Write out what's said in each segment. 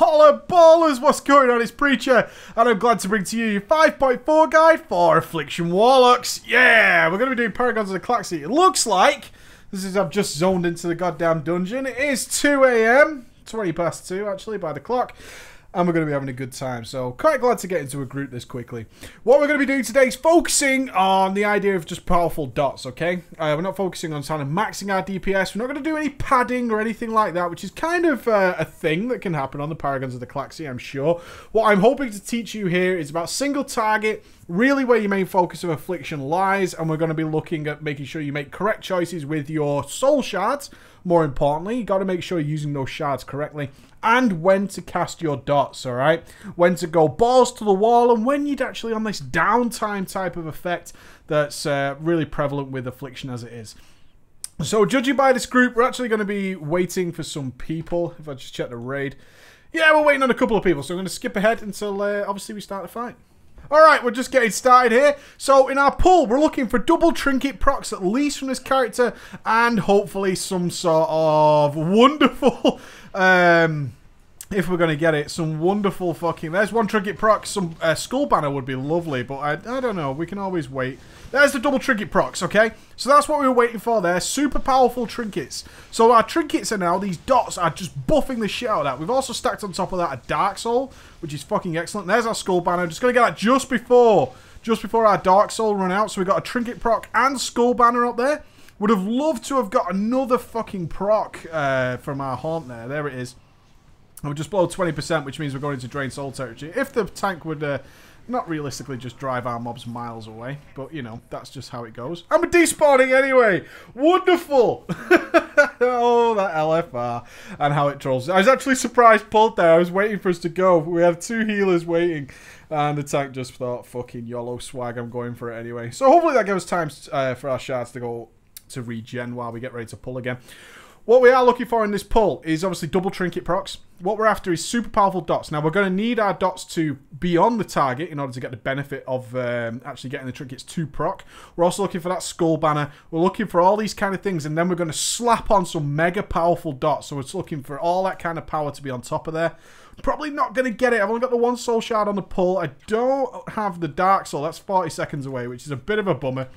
Holla ballers, what's going on? It's Preacher, and I'm glad to bring to you your 5.4 guide for Affliction Warlocks. Yeah, we're going to be doing Paragons of the Galaxy. It looks like, I've just zoned into the goddamn dungeon. It is 2 AM, 20 past 2 actually by the clock. And we're going to be having a good time. So, quite glad to get into a group this quickly. What we're going to be doing today is focusing on the idea of just powerful dots, okay? We're not focusing on kind of maxing our DPS. We're not going to do any padding or anything like that, which is kind of a thing that can happen on the Paragons of the Galaxy, I'm sure. What I'm hoping to teach you here is about single target, really where your main focus of Affliction lies, and we're going to be looking at making sure you make correct choices with your soul shards. More importantly, you got to make sure you're using those shards correctly, and when to cast your dots, alright? When to go balls to the wall, and when you'd actually on this downtime type of effect that's really prevalent with Affliction as it is. So, judging by this group, we're actually going to be waiting for some people. If I just check the raid. Yeah, we're waiting on a couple of people, so I'm going to skip ahead until, obviously, we start the fight. Alright, we're just getting started here. So, in our pull, we're looking for double trinket procs at least from this character, and hopefully some sort of wonderful, if we're going to get it, some wonderful fucking... There's one trinket proc, some skull banner would be lovely, but I don't know, we can always wait. There's the double trinket procs, okay? So that's what we were waiting for there, super powerful trinkets. So our trinkets are now, these dots are just buffing the shit out of that. We've also stacked on top of that a Dark Soul, which is fucking excellent. There's our skull banner, just going to get that just before our Dark Soul run out. So we've got a trinket proc and skull banner up there. Would have loved to have got another fucking proc from our haunt there. There it is. And we just blow 20%, which means we're going into Drain Soul territory. If the tank would not realistically just drive our mobs miles away, but, you know, that's just how it goes. And we're despawning anyway! Wonderful! Oh, that LFR and how it trolls. I was actually surprised pulled there. I was waiting for us to go. We had two healers waiting, and the tank just thought, fucking YOLO swag, I'm going for it anyway. So hopefully that gives us time for our shards to go to regen while we get ready to pull again. What we are looking for in this pull is obviously double trinket procs. What we're after is super powerful dots. Now, we're going to need our dots to be on the target in order to get the benefit of actually getting the trinkets to proc. We're also looking for that skull banner. We're looking for all these kind of things, and then we're going to slap on some mega powerful dots. So it's looking for all that kind of power to be on top of there. Probably not going to get it. I've only got the one soul shard on the pull. I don't have the Dark Soul. That's 40 seconds away, which is a bit of a bummer.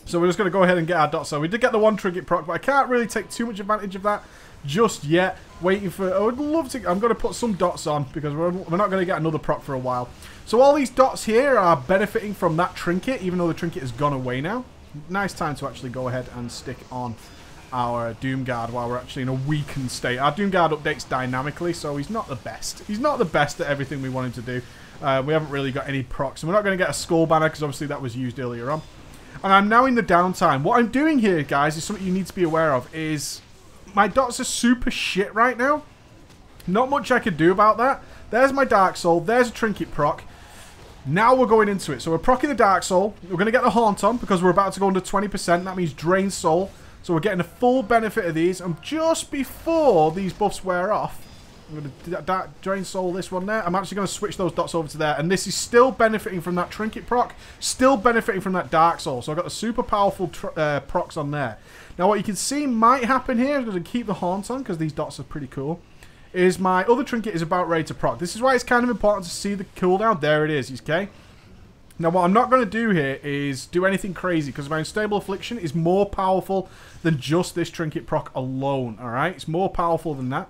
So we're just going to go ahead and get our dots. So we did get the one trinket proc, but I can't really take too much advantage of that just yet. Waiting for... I would love to... I'm going to put some dots on because we're not going to get another proc for a while. So all these dots here are benefiting from that trinket, even though the trinket has gone away now. Nice time to actually go ahead and stick on our Doomguard while we're actually in a weakened state. Our Doomguard updates dynamically, so he's not the best. He's not the best at everything we want him to do. We haven't really got any procs, and we're not going to get a skull banner because obviously that was used earlier on. And I'm now in the downtime. What I'm doing here, guys, is something you need to be aware of, is my dots are super shit right now. Not much I could do about that. There's my Dark Soul. There's a trinket proc. Now we're going into it. So we're procking the Dark Soul. We're going to get the haunt on because we're about to go under 20%. That means Drain Soul. So we're getting the full benefit of these. And just before these buffs wear off, I'm going to Drain Soul this one there. I'm actually going to switch those dots over to there. And this is still benefiting from that Trinket proc. Still benefiting from that Dark Soul. So I've got the super powerful procs on there. Now what you can see might happen here, I'm going to keep the Haunt on because these dots are pretty cool, is my other Trinket is about ready to proc. This is why it's kind of important to see the cooldown. There it is, okay? Now what I'm not going to do here is do anything crazy because my Unstable Affliction is more powerful than just this Trinket proc alone, alright? It's more powerful than that.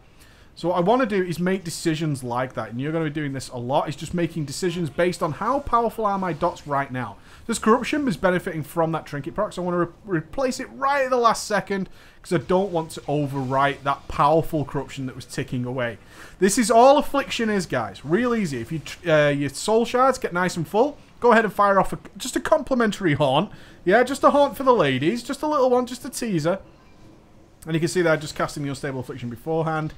So what I want to do is make decisions like that, and you're going to be doing this a lot. It's just making decisions based on how powerful are my dots right now. This Corruption is benefiting from that Trinket proc, so I want to replace it right at the last second because I don't want to overwrite that powerful Corruption that was ticking away. This is all Affliction is, guys. Real easy. If you your Soul Shards get nice and full, go ahead and fire off just a complimentary Haunt. Yeah, just a Haunt for the ladies. Just a little one, just a teaser. And you can see there, just casting the Unstable Affliction beforehand.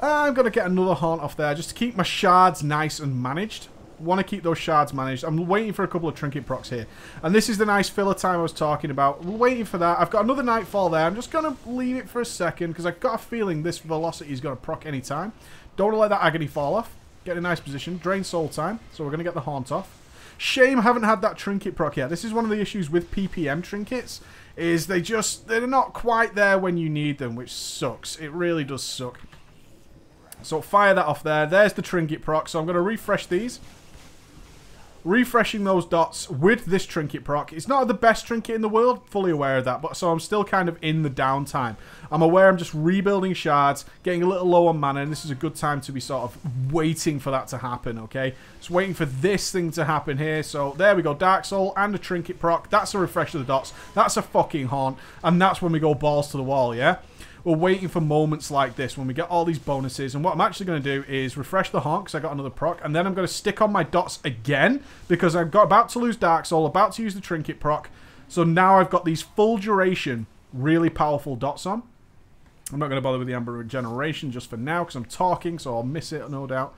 I'm going to get another Haunt off there just to keep my shards nice and managed. Want to keep those shards managed. I'm waiting for a couple of trinket procs here. And this is the nice filler time I was talking about. We're waiting for that. I've got another Nightfall there. I'm just going to leave it for a second because I've got a feeling this velocity is going to proc any time. Don't want to let that agony fall off. Get in a nice position. Drain soul time. So we're going to get the Haunt off. Shame I haven't had that trinket proc yet. This is one of the issues with PPM trinkets. Is they're not quite there when you need them, which sucks. It really does suck. So fire that off there. There's the trinket proc. So I'm going to refresh these. Refreshing those dots with this trinket proc. It's not the best trinket in the world, fully aware of that, but so I'm still kind of in the downtime. I'm aware I'm just rebuilding shards, getting a little low on mana, and this is a good time to be sort of waiting for that to happen, okay? Just waiting for this thing to happen here. So there we go, Dark Soul and a trinket proc. That's a refresh of the dots. That's a fucking haunt, and that's when we go balls to the wall, yeah? We're waiting for moments like this when we get all these bonuses. And what I'm actually going to do is refresh the haunt because I got another proc. And then I'm going to stick on my dots again because I've got about to lose Dark Soul, about to use the trinket proc. So now I've got these full duration, really powerful dots on. I'm not going to bother with the Amber Regeneration just for now because I'm talking, so I'll miss it, no doubt.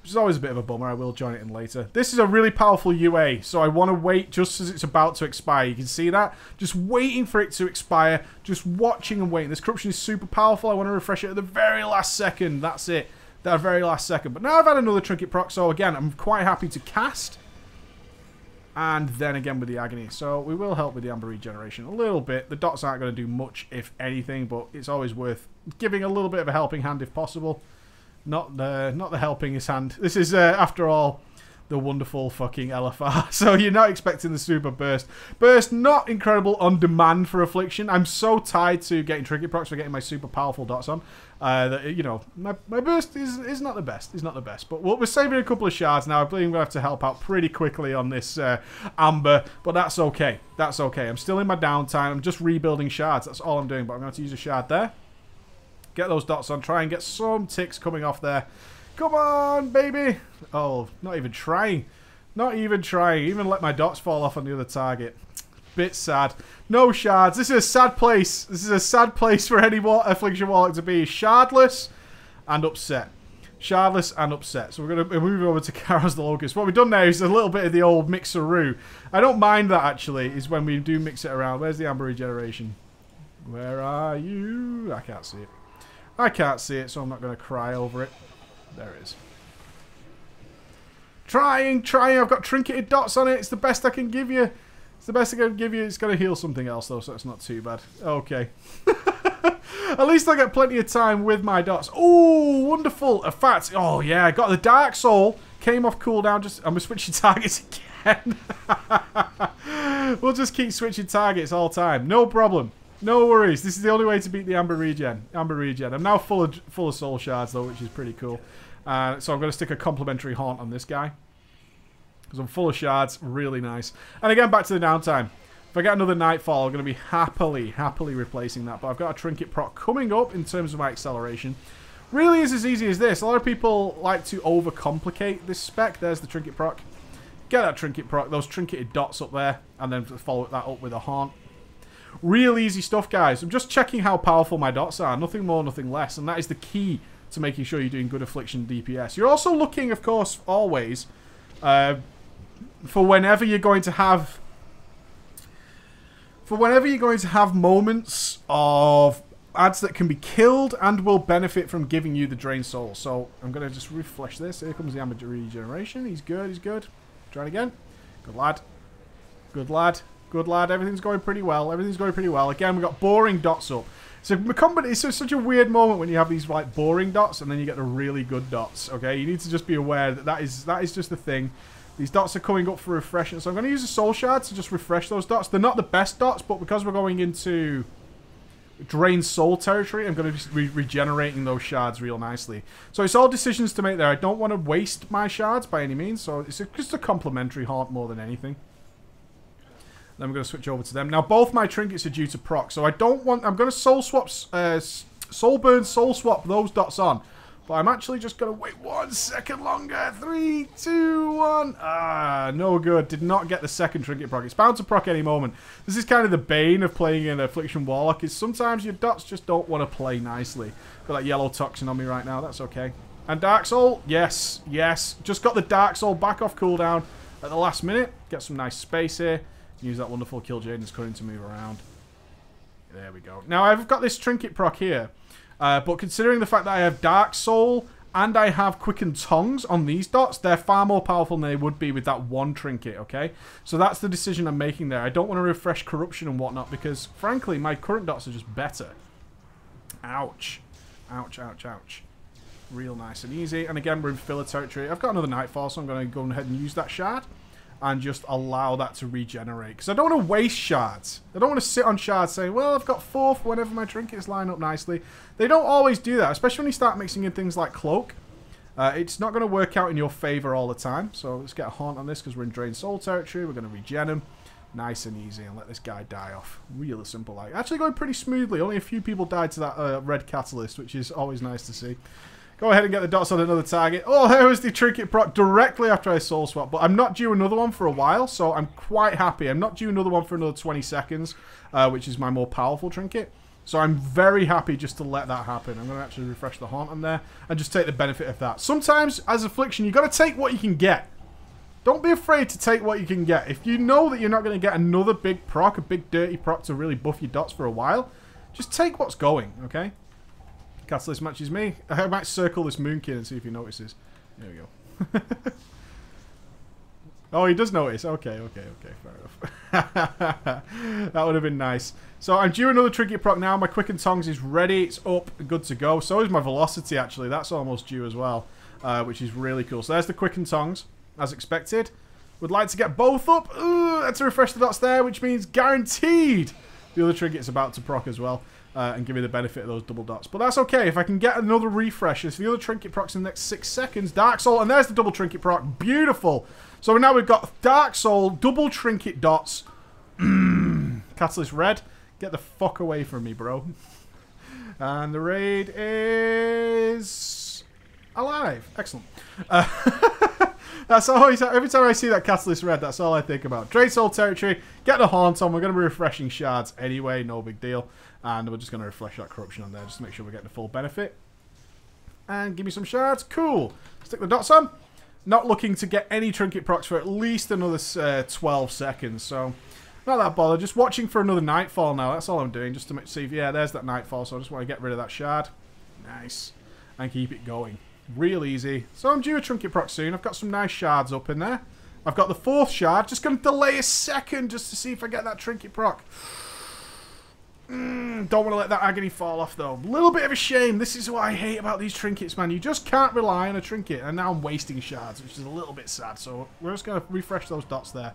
Which is always a bit of a bummer. I will join it in later. This is a really powerful UA, so I want to wait just as it's about to expire. You can see that? Just waiting for it to expire. Just watching and waiting. This corruption is super powerful. I want to refresh it at the very last second. That's it. That very last second. But now I've had another trinket proc, so again, I'm quite happy to cast. And then again with the agony. So we will help with the Amber Regeneration a little bit. The dots aren't going to do much, if anything, but it's always worth giving a little bit of a helping hand if possible. Not the helping his hand. This is, after all, the wonderful fucking LFR. So you're not expecting the super burst. Burst, not incredible on demand for Affliction. I'm so tied to getting trinket procs for getting my super powerful dots on. That, you know, my burst is not the best. It's not the best. But we're saving a couple of shards now. I believe I'm going to have to help out pretty quickly on this Amber. But that's okay. That's okay. I'm still in my downtime. I'm just rebuilding shards. That's all I'm doing. But I'm going to use a shard there. Get those dots on. Try and get some ticks coming off there. Come on, baby. Oh, not even trying. Not even trying. Even let my dots fall off on the other target. Bit sad. No shards. This is a sad place. This is a sad place for any Affliction Warlock to be. Shardless and upset. Shardless and upset. So we're going to move over to Karos the Locust. What we've done now is a little bit of the old mixeroo. I don't mind that, actually, is when we do mix it around. Where's the Amber Regeneration? Where are you? I can't see it. I can't see it, so I'm not going to cry over it. There it is. Trying. I've got trinketed dots on it. It's the best I can give you. It's the best I can give you. It's going to heal something else, though, so it's not too bad. Okay. At least I get plenty of time with my dots. Oh, wonderful. In fact, oh, yeah, I got the Dark Soul. Came off cooldown. I'm switching targets again. We'll just keep switching targets all time. No problem. No worries. This is the only way to beat the Amber Regen. I'm now full of soul shards, though, which is pretty cool. So I'm going to stick a complimentary haunt on this guy. Because I'm full of shards. Really nice. And again, back to the downtime. If I get another Nightfall, I'm going to be happily replacing that. But I've got a trinket proc coming up in terms of my acceleration. Really is as easy as this. A lot of people like to overcomplicate this spec. There's the trinket proc. Get that trinket proc, those trinketed dots up there, and then follow that up with a haunt. Real easy stuff, guys. I'm just checking how powerful my dots are. Nothing more, nothing less. And that is the key to making sure you're doing good Affliction DPS. You're also looking, of course, always for whenever you're going to have moments of ads that can be killed and will benefit from giving you the drained soul. So I'm going to just refresh this. Here comes the Amber Regeneration. He's good. He's good. Try it again. Good lad. Good lad. Good lad. Everything's going pretty well. Everything's going pretty well. Again, we've got boring dots up. So it's such a weird moment when you have these like boring dots and then you get the really good dots. Okay, you need to just be aware that that is just the thing. These dots are coming up for refreshing. So I'm going to use a soul shard to just refresh those dots. They're not the best dots, but because we're going into drained soul territory, I'm going to be regenerating those shards real nicely. So it's all decisions to make there. I don't want to waste my shards by any means. So it's just a complimentary haunt more than anything. Then we're going to switch over to them. Now, both my trinkets are due to proc, so I don't want... I'm going to soul swap... soul burn, soul swap those dots on. But I'm actually just going to wait 1 second longer. 3, 2, 1. Ah, no good. Did not get the second trinket proc. It's bound to proc any moment. This is kind of the bane of playing an Affliction Warlock, is sometimes your dots just don't want to play nicely. Got that yellow toxin on me right now. That's okay. And Dark Soul? Yes. Yes. Just got the Dark Soul back off cooldown at the last minute. Get some nice space here. Use that wonderful Kill Jaden's Cunning to move around. There we go. Now, I've got this trinket proc here. But considering the fact that I have Dark Soul and I have Quickened Tongues on these dots, they're far more powerful than they would be with that one trinket, okay? So that's the decision I'm making there. I don't want to refresh Corruption and whatnot because, frankly, my current dots are just better. Ouch. Ouch, ouch, ouch. Real nice and easy. And again, we're in filler territory. I've got another Nightfall, so I'm going to go ahead and use that shard. And just allow that to regenerate. Because I don't want to waste shards. I don't want to sit on shards saying, well, I've got 4th whenever my trinkets line up nicely. They don't always do that, especially when you start mixing in things like Cloak. It's not going to work out in your favor all the time. So let's get a Haunt on this because we're in Drained Soul territory. We're going to regen him. Nice and easy. And let this guy die off. Really simple. Like, actually going pretty smoothly. Only a few people died to that red catalyst, which is always nice to see. Go ahead and get the dots on another target. Oh, there was the trinket proc directly after I soul swap. But I'm not due another one for a while, so I'm quite happy. I'm not due another one for another 20 seconds, which is my more powerful trinket. So I'm very happy just to let that happen. I'm going to actually refresh the Haunt on there and just take the benefit of that. Sometimes, as Affliction, you've got to take what you can get. Don't be afraid to take what you can get. If you know that you're not going to get another big proc, a big dirty proc to really buff your dots for a while, just take what's going, okay? Catalyst matches me. I might circle this Moonkin and see if he notices. There we go. Oh, he does notice. Okay, fair enough. That would have been nice. So I'm due another trinket proc now. My Quicken Tongs is ready. It's up, good to go. So is my Velocity, actually. That's almost due as well, which is really cool. So there's the Quicken Tongs, as expected. Would like to get both up. Ooh, let's refresh the dots there, which means guaranteed the other trinket's about to proc as well. And give me the benefit of those double dots. But that's okay. If I can get another refresh, if the other trinket procs in the next 6 seconds, Dark Soul, and there's the double trinket proc. Beautiful. So now we've got Dark Soul, double trinket dots. Catalyst red. Get the fuck away from me, bro. And the raid is alive. Excellent. That's always, every time I see that Catalyst red, that's all I think about. Drained Soul territory. Get the Haunt on. We're going to be refreshing shards anyway. No big deal. And we're just going to refresh that corruption on there just to make sure we're getting the full benefit. And give me some shards. Cool. Stick the dots on. Not looking to get any trinket procs for at least another 12 seconds. So, not that bothered. Just watching for another Nightfall now. That's all I'm doing. Just to see if, yeah, there's that Nightfall. So I just want to get rid of that shard. Nice. And keep it going. Real easy. So I'm due a trinket proc soon. I've got some nice shards up in there. I've got the 4th shard. Just going to delay a second just to see if I get that trinket proc. Don't want to let that agony fall off, though. A little bit of a shame. This is what I hate about these trinkets, man. You just can't rely on a trinket. And now I'm wasting shards, which is a little bit sad. So we're just going to refresh those dots there.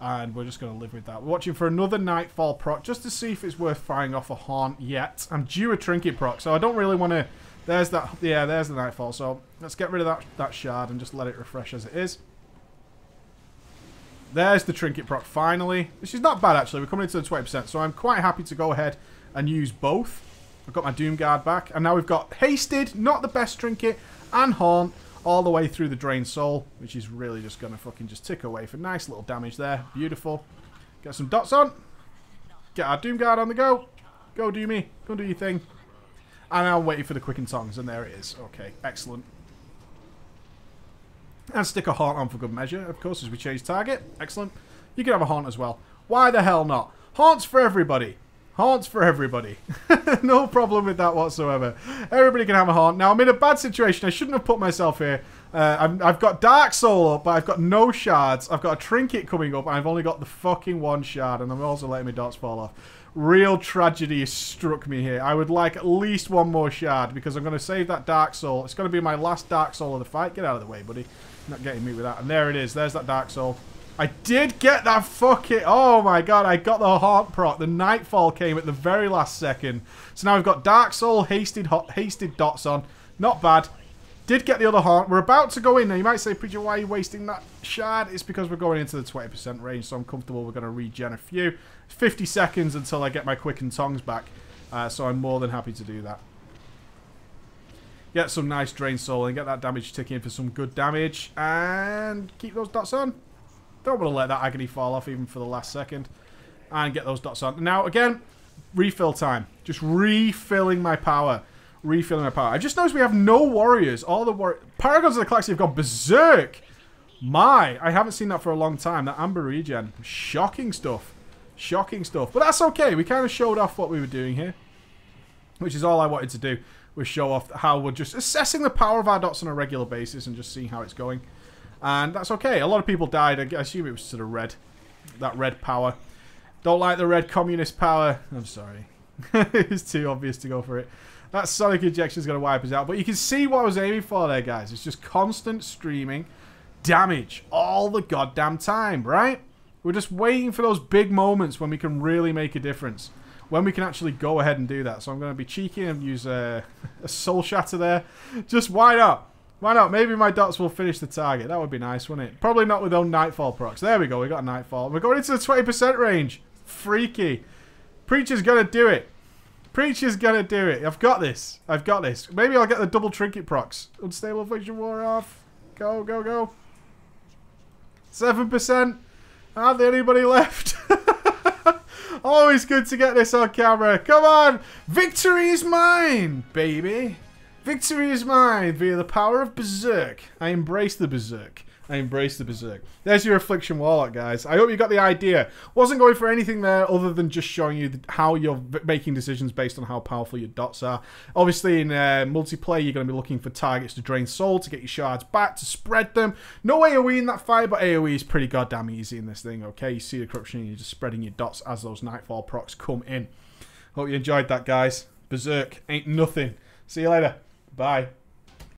And we're just going to live with that. We're watching for another Nightfall proc just to see if it's worth firing off a Haunt yet. I'm due a trinket proc, so I don't really want to... There's that... Yeah, there's the Nightfall. So let's get rid of that shard and just let it refresh as it is. There's the trinket proc finally, which is not bad actually. We're coming into the 20%, so I'm quite happy to go ahead and use both. I've got my Doom Guard back, and now we've got Hasted, not the best trinket, and Haunt all the way through the Drained Soul, which is really just going to fucking just tick away for nice little damage there. Beautiful. Get some dots on. Get our Doom Guard on the go. Go do me. Go do your thing. And I'm waiting for the Quicken Tongs, and there it is. Okay, excellent. And stick a Haunt on for good measure, of course, as we change target. Excellent. You can have a Haunt as well. Why the hell not? Haunts for everybody. Haunts for everybody. No problem with that whatsoever. Everybody can have a Haunt. Now, I'm in a bad situation. I shouldn't have put myself here. I've got Dark Soul up, but I've got no shards. I've got a trinket coming up, and I've only got the fucking 1 shard, and I'm also letting my dots fall off. Real tragedy has struck me here. I would like at least 1 more shard, because I'm going to save that Dark Soul. It's going to be my last Dark Soul of the fight. Get out of the way, buddy. Not getting me with that. And there it is. There's that Dark Soul. I did get that fucking... Oh my god, I got the Haunt proc. The Nightfall came at the very last second. So now we've got Dark Soul, hasted dots on. Not bad. Did get the other Haunt. We're about to go in. Now you might say, Preacher, why are you wasting that shard? It's because we're going into the 20% range, so I'm comfortable we're going to regen a few. 50 seconds until I get my Quicken Tongs back. So I'm more than happy to do that. Get some nice Drained Soul and get that damage ticking for some good damage. And keep those dots on. Don't want to let that agony fall off even for the last second. And get those dots on. Now, again, refill time. Just refilling my power. Refilling my power. I just noticed we have no warriors. All the Paragons of the Galaxy have gone berserk. My, I haven't seen that for a long time. That Amber regen. Shocking stuff. Shocking stuff. But that's okay. We kind of showed off what we were doing here. Which is all I wanted to do. Was show off how we're just assessing the power of our dots on a regular basis and just seeing how it's going. And that's okay. A lot of people died. I assume it was to the red. That red power. Don't like the red communist power. I'm sorry. It's too obvious to go for it. That Sonic Injection is going to wipe us out. But you can see what I was aiming for there, guys. It's just constant streaming damage all the goddamn time, right? We're just waiting for those big moments when we can really make a difference. When we can actually go ahead and do that. So I'm going to be cheeky and use a Soul Shatter there. Just why not? Why not? Maybe my dots will finish the target. That would be nice, wouldn't it? Probably not with own Nightfall procs. There we go. We got a Nightfall. We're going into the 20% range. Freaky. Preacher's going to do it. Preacher's going to do it. I've got this. I've got this. Maybe I'll get the double trinket procs. Unstable Affliction wore off. Go, go, go. 7%. Hardly anybody left. Always good to get this on camera. Come on. Victory is mine, baby. Victory is mine via the power of Berserk. I embrace the Berserk. I embrace the Berserk. There's your Affliction Warlock, guys. I hope you got the idea. Wasn't going for anything there other than just showing you how you're making decisions based on how powerful your dots are. Obviously, in multiplayer, you're going to be looking for targets to drain soul, to get your shards back, to spread them. No AoE in that fight, but AoE is pretty goddamn easy in this thing, okay? You see the corruption and you're just spreading your dots as those Nightfall procs come in. Hope you enjoyed that, guys. Berserk ain't nothing. See you later. Bye.